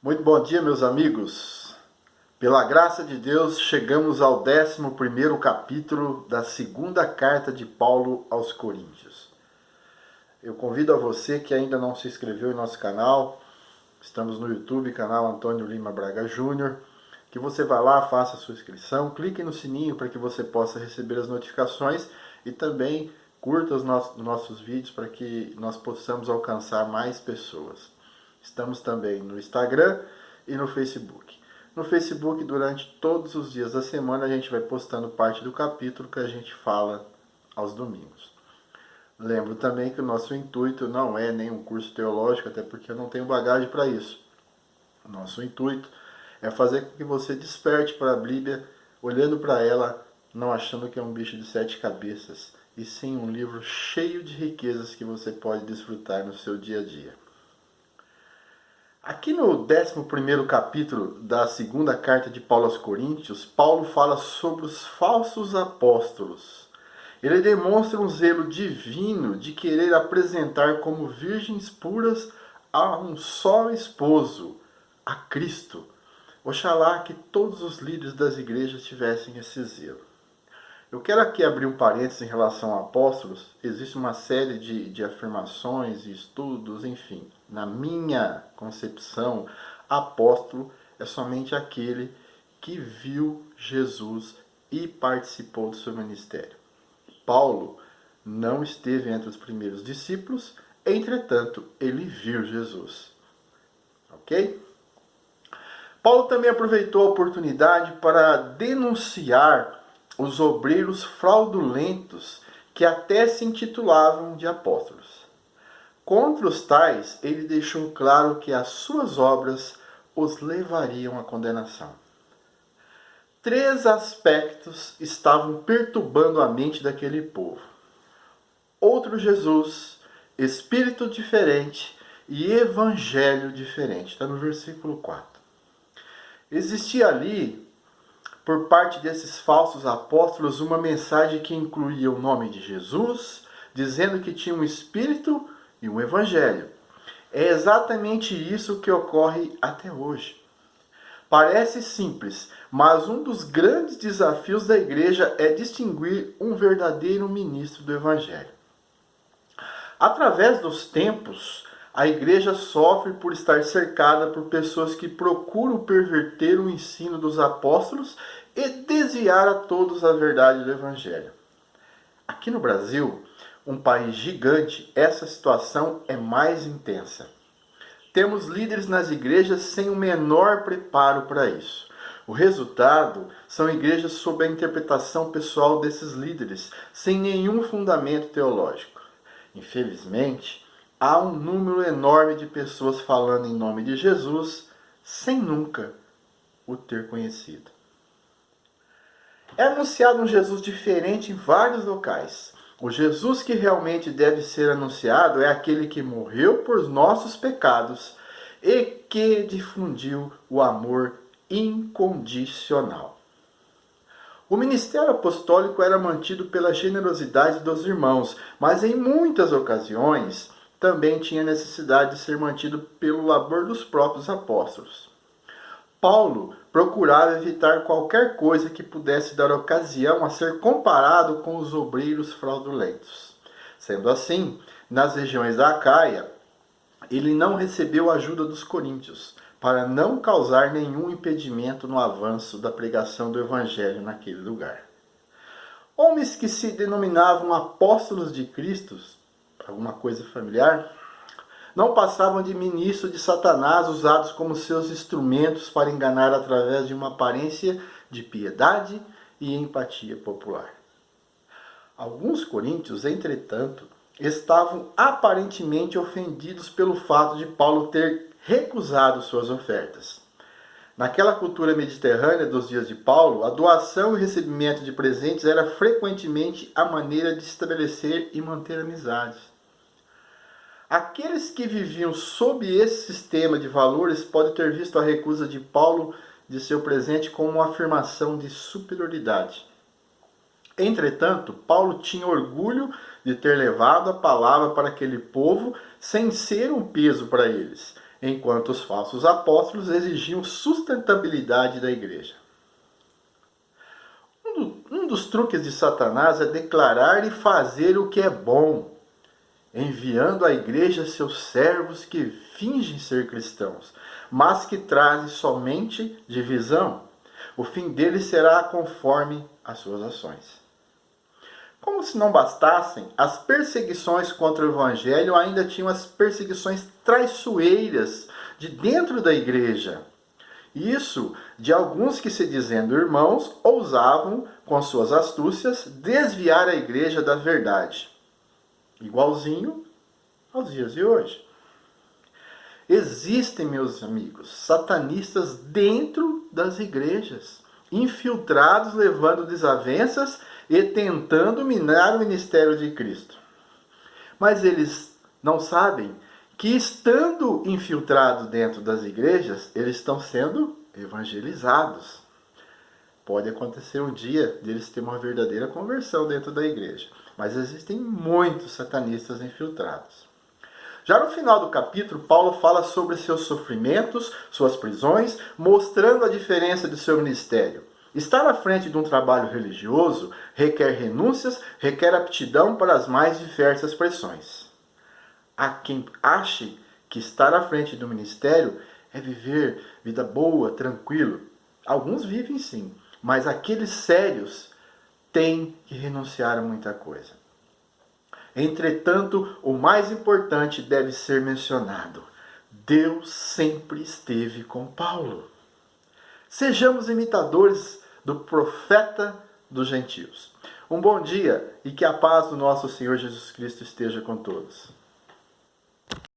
Muito bom dia, meus amigos. Pela graça de Deus, chegamos ao 11º capítulo da segunda carta de Paulo aos Coríntios. Eu convido a você que ainda não se inscreveu em nosso canal, estamos no YouTube, canal Antônio Lima Braga Júnior, que você vá lá, faça a sua inscrição, clique no sininho para que você possa receber as notificações e também curta os nossos vídeos para que nós possamos alcançar mais pessoas. Estamos também no Instagram e no Facebook. No Facebook, durante todos os dias da semana, a gente vai postando parte do capítulo que a gente fala aos domingos. Lembro também que o nosso intuito não é nenhum curso teológico, até porque eu não tenho bagagem para isso. O nosso intuito é fazer com que você desperte para a Bíblia, olhando para ela, não achando que é um bicho de 7 cabeças, e sim um livro cheio de riquezas que você pode desfrutar no seu dia a dia. Aqui no 11º capítulo da segunda carta de Paulo aos Coríntios, Paulo fala sobre os falsos apóstolos. Ele demonstra um zelo divino de querer apresentar como virgens puras a um só esposo, a Cristo. Oxalá que todos os líderes das igrejas tivessem esse zelo. Eu quero aqui abrir um parênteses em relação a apóstolos. Existe uma série de afirmações e estudos, enfim. Na minha concepção, apóstolo é somente aquele que viu Jesus e participou do seu ministério. Paulo não esteve entre os primeiros discípulos, entretanto, ele viu Jesus. Ok? Paulo também aproveitou a oportunidade para denunciar os obreiros fraudulentos que até se intitulavam de apóstolos. Contra os tais, ele deixou claro que as suas obras os levariam à condenação. 3 aspectos estavam perturbando a mente daquele povo: outro Jesus, espírito diferente e evangelho diferente. Está no versículo 4. Existia ali, por parte desses falsos apóstolos, uma mensagem que incluía o nome de Jesus, dizendo que tinha um Espírito e um Evangelho. É exatamente isso que ocorre até hoje. Parece simples, mas um dos grandes desafios da igreja é distinguir um verdadeiro ministro do Evangelho. Através dos tempos, a igreja sofre por estar cercada por pessoas que procuram perverter o ensino dos apóstolos e desviar a todos a verdade do Evangelho. Aqui no Brasil, um país gigante, essa situação é mais intensa. Temos líderes nas igrejas sem o menor preparo para isso. O resultado são igrejas sob a interpretação pessoal desses líderes, sem nenhum fundamento teológico. Infelizmente, há um número enorme de pessoas falando em nome de Jesus sem nunca o ter conhecido. É anunciado um Jesus diferente em vários locais. O Jesus que realmente deve ser anunciado é aquele que morreu por nossos pecados e que difundiu o amor incondicional. O ministério apostólico era mantido pela generosidade dos irmãos, mas em muitas ocasiões também tinha necessidade de ser mantido pelo labor dos próprios apóstolos. Paulo procurava evitar qualquer coisa que pudesse dar ocasião a ser comparado com os obreiros fraudulentos. Sendo assim, nas regiões da Acaia, ele não recebeu a ajuda dos coríntios, para não causar nenhum impedimento no avanço da pregação do evangelho naquele lugar. Homens que se denominavam apóstolos de Cristo, alguma coisa familiar, não passavam de ministros de Satanás usados como seus instrumentos para enganar através de uma aparência de piedade e empatia popular. Alguns coríntios, entretanto, estavam aparentemente ofendidos pelo fato de Paulo ter recusado suas ofertas. Naquela cultura mediterrânea dos dias de Paulo, a doação e recebimento de presentes era frequentemente a maneira de estabelecer e manter amizades. Aqueles que viviam sob esse sistema de valores podem ter visto a recusa de Paulo de seu presente como uma afirmação de superioridade. Entretanto, Paulo tinha orgulho de ter levado a palavra para aquele povo sem ser um peso para eles. enquanto os falsos apóstolos exigiam sustentabilidade da igreja. Um dos truques de Satanás é declarar e fazer o que é bom, enviando à igreja seus servos que fingem ser cristãos, mas que trazem somente divisão. O fim deles será conforme as suas ações. Como se não bastassem, as perseguições contra o evangelho ainda tinham as perseguições traiçoeiras de dentro da igreja. Isso de alguns que, se dizendo irmãos, ousavam, com suas astúcias, desviar a igreja da verdade. Igualzinho aos dias de hoje. Existem, meus amigos, satanistas dentro das igrejas, infiltrados, levando desavenças e tentando minar o ministério de Cristo. Mas eles não sabem que, estando infiltrados dentro das igrejas, eles estão sendo evangelizados. Pode acontecer um dia deles ter uma verdadeira conversão dentro da igreja, mas existem muitos satanistas infiltrados. Já no final do capítulo, Paulo fala sobre seus sofrimentos, suas prisões, mostrando a diferença de seu ministério. Estar à frente de um trabalho religioso requer renúncias, requer aptidão para as mais diversas pressões. Há quem ache que estar à frente do ministério é viver vida boa, tranquilo. Alguns vivem sim, mas aqueles sérios têm que renunciar a muita coisa. Entretanto, o mais importante deve ser mencionado. Deus sempre esteve com Paulo. Sejamos imitadores do profeta dos gentios. Um bom dia e que a paz do nosso Senhor Jesus Cristo esteja com todos.